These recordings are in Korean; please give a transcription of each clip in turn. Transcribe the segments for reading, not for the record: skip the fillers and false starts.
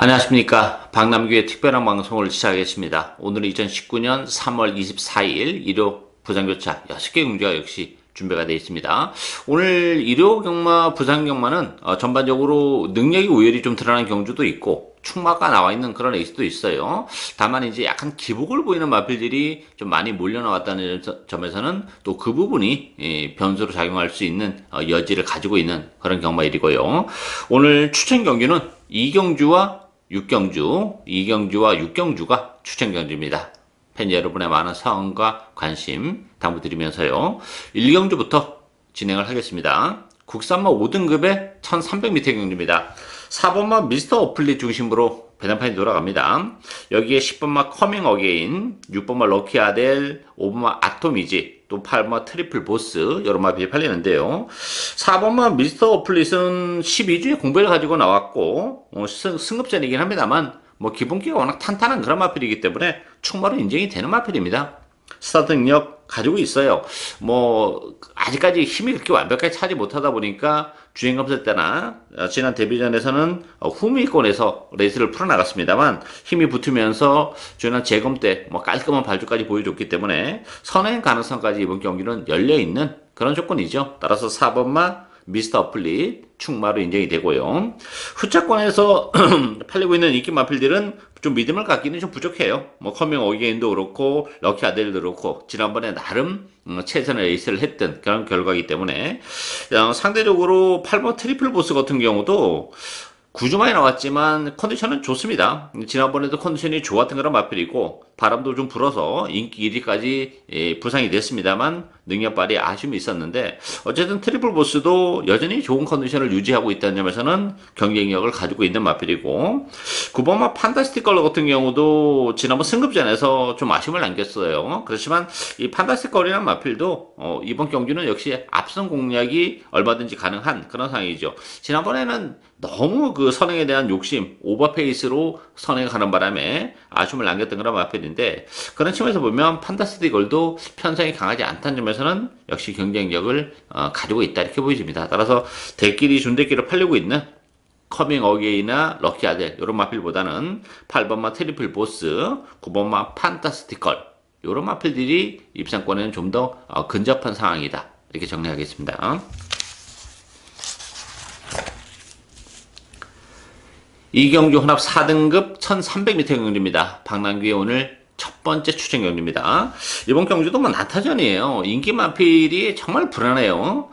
안녕하십니까. 박남규의 특별한 방송을 시작하겠습니다. 오늘은 2019년 3월 24일 일요 부상교차 6개 경주가 역시 준비가 되어 있습니다. 오늘 일요 경마, 부상 경마는 전반적으로 능력이 우열이 좀 드러난 경주도 있고 축마가 나와 있는 그런 레이스도 있어요. 다만 이제 약간 기복을 보이는 마필들이 좀 많이 몰려 나왔다는 점에서는 또 그 부분이 변수로 작용할 수 있는 여지를 가지고 있는 그런 경마일이고요. 오늘 추천 경주는 이경주와 6경주, 2경주와 6경주가 추천 경주입니다. 팬 여러분의 많은 사랑과 관심 당부드리면서요. 1경주부터 진행을 하겠습니다. 국산마 5등급의 1300m 경주입니다. 4번마 미스터 어플릿 중심으로 배당판이 돌아갑니다. 여기에 10번마 커밍 어게인, 6번마 럭키 아델, 5번마 아토미지, 또 8번마 트리플 보스 여러 마필이 팔리는데요. 4번마 미스터 어플릿은 12주의 공백을 가지고 나왔고 승급전이긴 합니다만 기본기가 워낙 탄탄한 그런 마필이기 때문에 충마로 인정이 되는 마필입니다. 스타트 능력 가지고 있어요. 아직까지 힘이 그렇게 완벽하게 차지 못하다 보니까 주행검사 때나 지난 데뷔전에서는 후미권에서 레이스를 풀어나갔습니다만 힘이 붙으면서 지난 재검 때 깔끔한 발주까지 보여줬기 때문에 선행 가능성까지 이번 경기는 열려있는 그런 조건이죠. 따라서 4번마 미스터 어플릿 충마로 인정이 되고요. 후차권에서 팔리고 있는 인기 마필들은 좀 믿음을 갖기는 좀 부족해요. 커밍 어게인도 그렇고 럭키 아델도 그렇고 지난번에 나름 최선의 레이스를 했던 그런 결과이기 때문에 상대적으로 8번 트리플 보스 같은 경우도 9주 만에 나왔지만 컨디션은 좋습니다. 지난번에도 컨디션이 좋았던 그런 마필이고 바람도 좀 불어서 인기 1위까지 부상이 됐습니다만 능력 발휘 아쉬움이 있었는데 어쨌든 트리플 보스도 여전히 좋은 컨디션을 유지하고 있다는 점에서는 경쟁력을 가지고 있는 마필이고 9번마 판타스틱 걸러 같은 경우도 지난번 승급전에서 좀 아쉬움을 남겼어요. 그렇지만 이 판타스틱 걸이라는 마필도 이번 경기는 역시 앞선 공략이 얼마든지 가능한 그런 상황이죠. 지난번에는 너무 그 선행에 대한 욕심, 오버페이스로 선행하는 바람에 아쉬움을 남겼던 그런 마필인데 그런 측면에서 보면 판타스틱 걸도 편성이 강하지 않다는 점에서는 역시 경쟁력을 가지고 있다 이렇게 보여집니다. 따라서 대끼리 준대끼리 팔리고 있는 커밍 어게이나 럭키 아델 이런 마필보다는 8번마 트리플 보스, 9번마 판타스틱 걸 이런 마필들이 입상권에는 좀 더 근접한 상황이다 이렇게 정리하겠습니다. 이경주 혼합 4등급 1300m 경주입니다. 박남규의 오늘 첫 번째 추천 경주입니다. 이번 경주도 난타전이에요. 인기 마필이 정말 불안해요.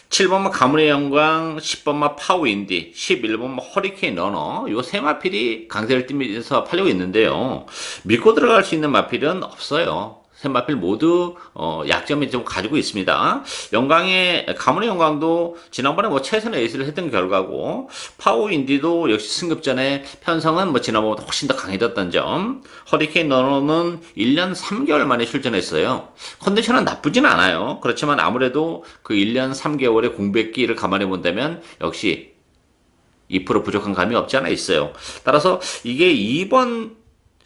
7번마 가문의 영광, 10번마 파워인디, 11번마 허리케인 러너 요 세 마필이 강세를 띠면서 팔리고 있는데요. 믿고 들어갈 수 있는 마필은 없어요. 세 마필 모두 약점이 좀 가지고 있습니다. 가문의 영광도 지난번에 최선의 에이스를 했던 결과고 파워인디도 역시 승급전에 편성은 지난번보다 훨씬 더 강해졌던 점. 허리케인 러너는 1년 3개월 만에 출전했어요. 컨디션은 나쁘진 않아요. 그렇지만 아무래도 그 1년 3개월의 공백기를 감안해 본다면 역시 2% 부족한 감이 없지 않아 있어요. 따라서 이게 2번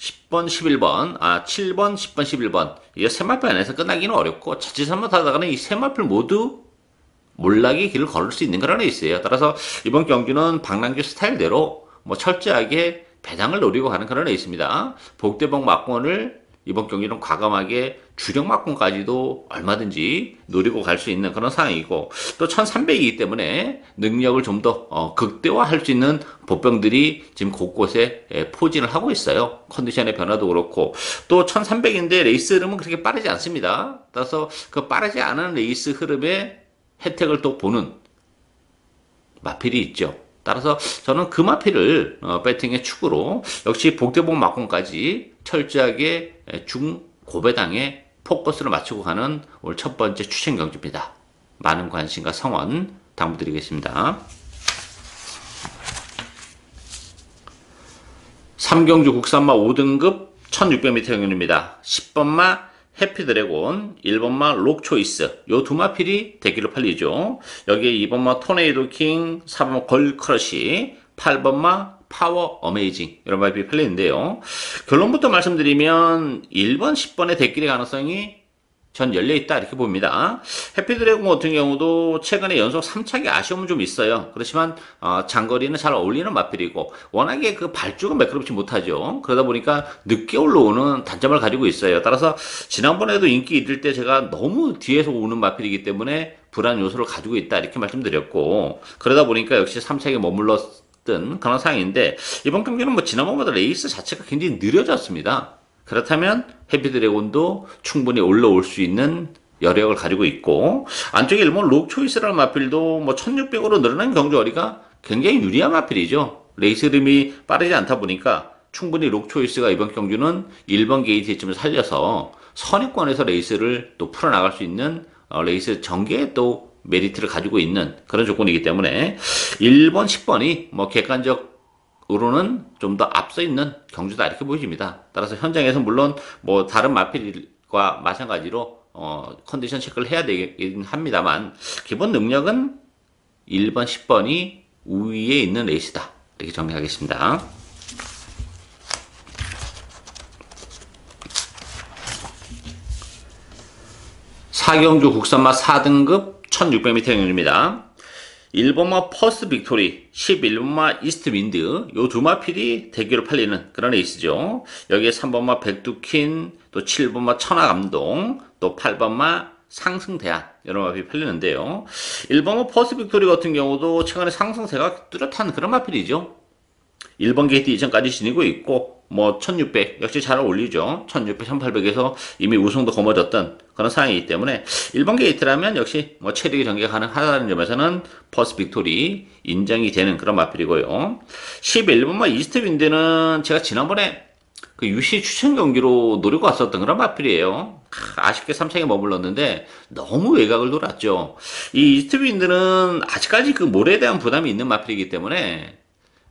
10번, 11번, 7번, 10번, 11번. 이 세 마필 안에서 끝나기는 어렵고, 자칫 잘못하다가는 이 세 마필 모두 몰락의 길을 걸을 수 있는 그런 레이스예요. 따라서 이번 경기는 박남규 스타일대로 철저하게 배당을 노리고 가는 그런 레이스입니다. 복대복 막권을 이번 경기는 과감하게 주력 막권까지도 얼마든지 노리고 갈 수 있는 그런 상황이고 또 1300이기 때문에 능력을 좀 더 극대화할 수 있는 보병들이 지금 곳곳에 포진을 하고 있어요. 컨디션의 변화도 그렇고 또 1300인데 레이스 흐름은 그렇게 빠르지 않습니다. 따라서 그 빠르지 않은 레이스 흐름의 혜택을 또 보는 마필이 있죠. 따라서 저는 그 마필을 배팅의 축으로 역시 복대복 막권까지 철저하게 중고배당에 포커스를 맞추고 가는 오늘 첫 번째 추천 경주입니다. 많은 관심과 성원 당부드리겠습니다. 3경주 국산마 5등급 1600m 경주입니다. 10번마 해피드래곤, 1번마 록초이스 요 두 마필이 대기로 팔리죠. 여기에 2번마 토네이도 킹, 4번마 걸크러쉬, 8번마 파워 어메이징 이런 마필이 팔리는데요. 결론부터 말씀드리면 1번, 10번의 대끼리 가능성이 전 열려있다 이렇게 봅니다. 해피드래곤 같은 경우도 최근에 연속 3착이 아쉬움은 좀 있어요. 그렇지만 장거리는 잘 어울리는 마필이고 워낙에 그 발주가 매끄럽지 못하죠. 그러다 보니까 늦게 올라오는 단점을 가지고 있어요. 따라서 지난번에도 인기 있을 때 제가 너무 뒤에서 오는 마필이기 때문에 불안 요소를 가지고 있다 이렇게 말씀드렸고, 그러다 보니까 역시 3착에 머물렀던 그런 상황인데, 이번 경기는 뭐 지난번보다 레이스 자체가 굉장히 느려졌습니다. 그렇다면 해피드래곤도 충분히 올라올 수 있는 여력을 가지고 있고, 안쪽에 일본 록초이스라는 마필도 뭐 1600으로 늘어난 경주거리가 굉장히 유리한 마필이죠. 레이스 흐름이 빠르지 않다 보니까 충분히 록초이스가 이번 경주는 1번 게이트쯤을 살려서 선입권에서 레이스를 또 풀어나갈 수 있는 레이스 전개에 또 메리트를 가지고 있는 그런 조건이기 때문에 1번, 10번이 뭐 객관적으로는 좀 더 앞서 있는 경주다 이렇게 보여집니다. 따라서 현장에서 물론 뭐 다른 마필과 마찬가지로 컨디션 체크를 해야 되긴 합니다만, 기본 능력은 1번, 10번이 우위에 있는 레이스다 이렇게 정리하겠습니다. 4경주 국산마 4등급 1600m 경주입니다. 1번마 퍼스트 빅토리, 11번마 이스트 윈드, 요 두 마필이 대기로 팔리는 그런 레이스죠. 여기에 3번마 백두킨, 또 7번마 천하감동, 또 8번마 상승대안, 이런 마필이 팔리는데요. 1번마 퍼스트 빅토리 같은 경우도 최근에 상승세가 뚜렷한 그런 마필이죠. 1번 게이트 이전까지 지니고 있고, 뭐 1600 역시 잘 어울리죠. 1600, 1800에서 이미 우승도 거머졌던 그런 상황이기 때문에 1번 게이트라면 역시 뭐 체력이 전개가 가능하다는 점에서는 퍼스 빅토리 인정이 되는 그런 마필이고요. 11번마 이스트 윈드는 제가 지난번에 그 UC 추천 경기로 노리고 왔었던 그런 마필이에요. 아쉽게 3창에 머물렀는데 너무 외곽을 돌았죠. 이 이스트 윈드는 아직까지 그 모래에 대한 부담이 있는 마필이기 때문에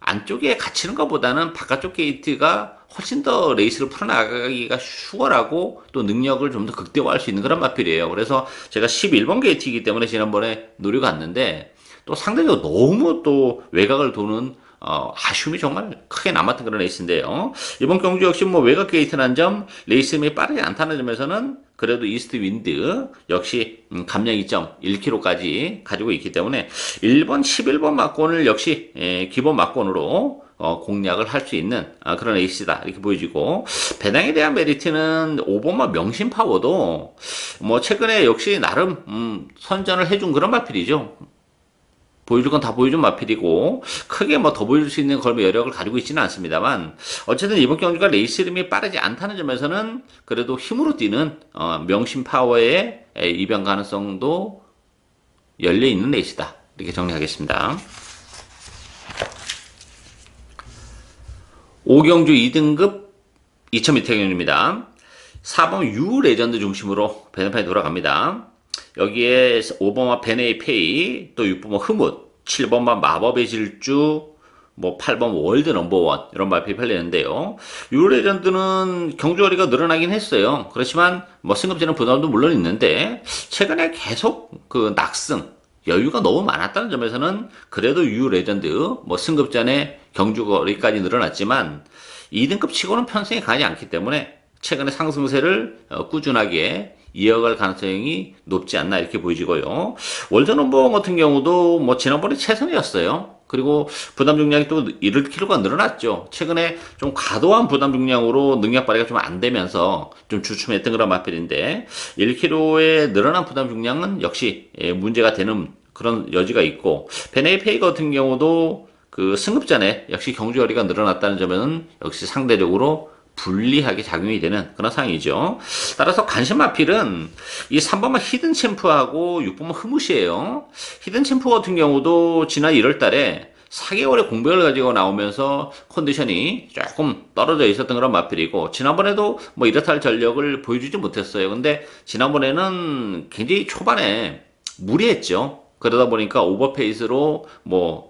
안쪽에 갇히는 것보다는 바깥쪽 게이트가 훨씬 더 레이스를 풀어나가기가 수월하고 또 능력을 좀 더 극대화할 수 있는 그런 마필이에요. 그래서 제가 11번 게이트이기 때문에 지난번에 노리고 갔는데 또 상대적으로 너무 또 외곽을 도는 아쉬움이 정말 크게 남았던 그런 레이스인데요. 이번 경주 역시 뭐 외곽 게이트라는 점, 레이스 힘이 빠르지 않다는 점에서는 그래도 이스트 윈드 역시 감량 2.1km까지 가지고 있기 때문에 1번, 11번 막권을 역시 기본 막권으로 공략을 할 수 있는 그런 레이스다 이렇게 보여지고, 배당에 대한 메리트는 5번마 명심파워도 뭐 최근에 역시 나름 선전을 해준 그런 마필이죠. 보여줄 건 다 보여준 마필이고 크게 뭐 더 보여줄 수 있는 걸음 여력을 가지고 있지는 않습니다만, 어쨌든 이번 경주가 레이스 흐름이 빠르지 않다는 점에서는 그래도 힘으로 뛰는 명심 파워의 입양 가능성도 열려 있는 레이스다 이렇게 정리하겠습니다. 5경주 2등급 2000m 경주입니다. 4번 U 레전드 중심으로 배당판이 돌아갑니다. 여기에 5번마 베네이 페이, 또 6번마 흐뭇, 7번마 마법의 질주, 뭐 8번 월드 넘버원 이런 마필이 팔리는데요. 유레전드는 경주거리가 늘어나긴 했어요. 그렇지만 뭐 승급제는 부담도 물론 있는데 최근에 계속 그 낙승 여유가 너무 많았다는 점에서는 그래도 유레전드 뭐 승급전에 경주거리까지 늘어났지만 2등급 치고는 편성이 가지 않기 때문에 최근에 상승세를 꾸준하게 이어갈 가능성이 높지 않나 이렇게 보여지고요. 월드 넘버원 같은 경우도 뭐 지난번에 최선이었어요. 그리고 부담 중량이 또 1kg가 늘어났죠. 최근에 좀 과도한 부담 중량으로 능력 발휘가 좀 안 되면서 좀 주춤했던 그런 마필인데 1kg의 늘어난 부담 중량은 역시 문제가 되는 그런 여지가 있고, 베네이페이 같은 경우도 그 승급전에 역시 경주거리가 늘어났다는 점은 역시 상대적으로 불리하게 작용이 되는 그런 상황이죠. 따라서 관심 마필은 이 3번만 히든 챔프하고 6번만 흐뭇이에요. 히든 챔프 같은 경우도 지난 1월 달에 4개월의 공백을 가지고 나오면서 컨디션이 조금 떨어져 있었던 그런 마필이고, 지난번에도 뭐 이렇다 할 전력을 보여주지 못했어요. 근데 지난번에는 굉장히 초반에 무리했죠. 그러다 보니까 오버페이스로 뭐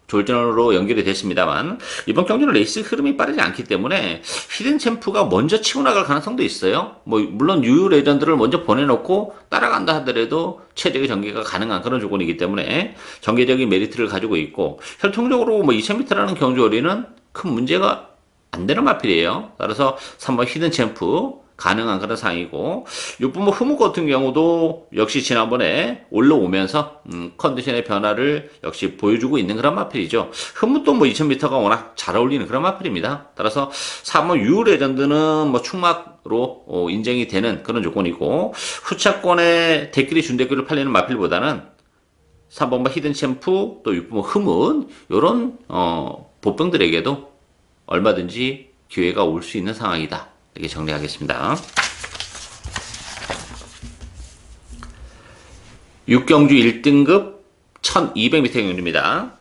졸전으로 연결이 됐습니다만, 이번 경기는 레이스 흐름이 빠르지 않기 때문에 히든 챔프가 먼저 치고 나갈 가능성도 있어요. 뭐 물론 유유 레전드를 먼저 보내놓고 따라간다 하더라도 체력의 전개가 가능한 그런 조건이기 때문에 전개적인 메리트를 가지고 있고, 혈통적으로 뭐 2000m라는 경주거리는 큰 문제가 안 되는 마필이에요. 따라서 3번 히든 챔프 가능한 그런 상황이고, 6번 흐뭇 같은 경우도 역시 지난번에 올라오면서 컨디션의 변화를 역시 보여주고 있는 그런 마필이죠. 흐뭇도 뭐 2000m가 워낙 잘 어울리는 그런 마필입니다. 따라서 3번 유레전드는 뭐 충막으로 인정이 되는 그런 조건이고, 후차권에 대끼리 준대끼리로 팔리는 마필보다는 3번번 히든 챔프, 또 6번 흐뭇, 요런 보병들에게도 얼마든지 기회가 올 수 있는 상황이다. 이렇게 정리하겠습니다. 6경주 1등급 1200m 경주입니다.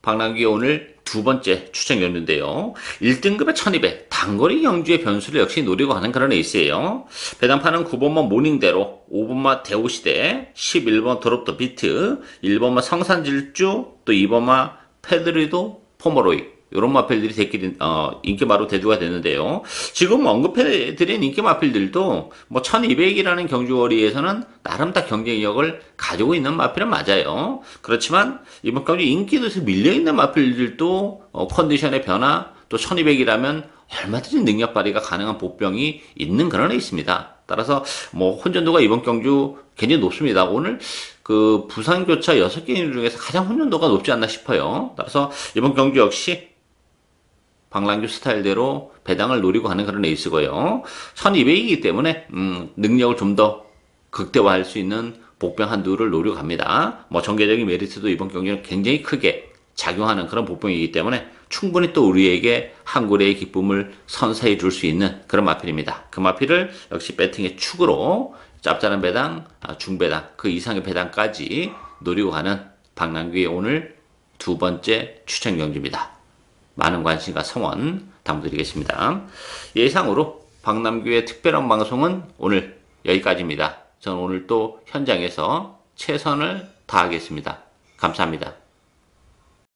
박남규의 오늘 두 번째 추천 경주인데요. 1등급에 1200, 단거리 경주의 변수를 역시 노리고 가는 그런 레이스예요. 배당판은 9번만 모닝대로, 5번만 대우시대, 11번 드롭 더 비트, 1번만 성산질주, 또 2번만 페드리도 포머로이, 이런 마필들이 인기 마로 대두가 됐는데요. 지금 언급해드린 인기 마필들도 뭐 1200이라는 경주거리에서는 나름 다 경쟁력을 가지고 있는 마필은 맞아요. 그렇지만 이번 경주 인기도에서 밀려있는 마필들도 컨디션의 변화, 또 1200이라면 얼마든지 능력 발휘가 가능한 보병이 있는 그런 애 있습니다. 따라서 뭐 혼전도가 이번 경주 굉장히 높습니다. 오늘 그 부산교차 6개 중에서 가장 혼전도가 높지 않나 싶어요. 따라서 이번 경주 역시 박남규 스타일대로 배당을 노리고 가는 그런 레이스고요. 1200이기 때문에 능력을 좀 더 극대화할 수 있는 복병 한두를 노리고 갑니다. 뭐 전개적인 메리트도 이번 경기는 굉장히 크게 작용하는 그런 복병이기 때문에 충분히 또 우리에게 한 고래의 기쁨을 선사해 줄 수 있는 그런 마필입니다. 그 마필을 역시 배팅의 축으로 짭짤한 배당, 중배당, 그 이상의 배당까지 노리고 가는 박남규의 오늘 두 번째 추천 경주입니다. 많은 관심과 성원 당부드리겠습니다. 예상으로 박남규의 특별한 방송은 오늘 여기까지입니다. 저는 오늘 또 현장에서 최선을 다하겠습니다. 감사합니다.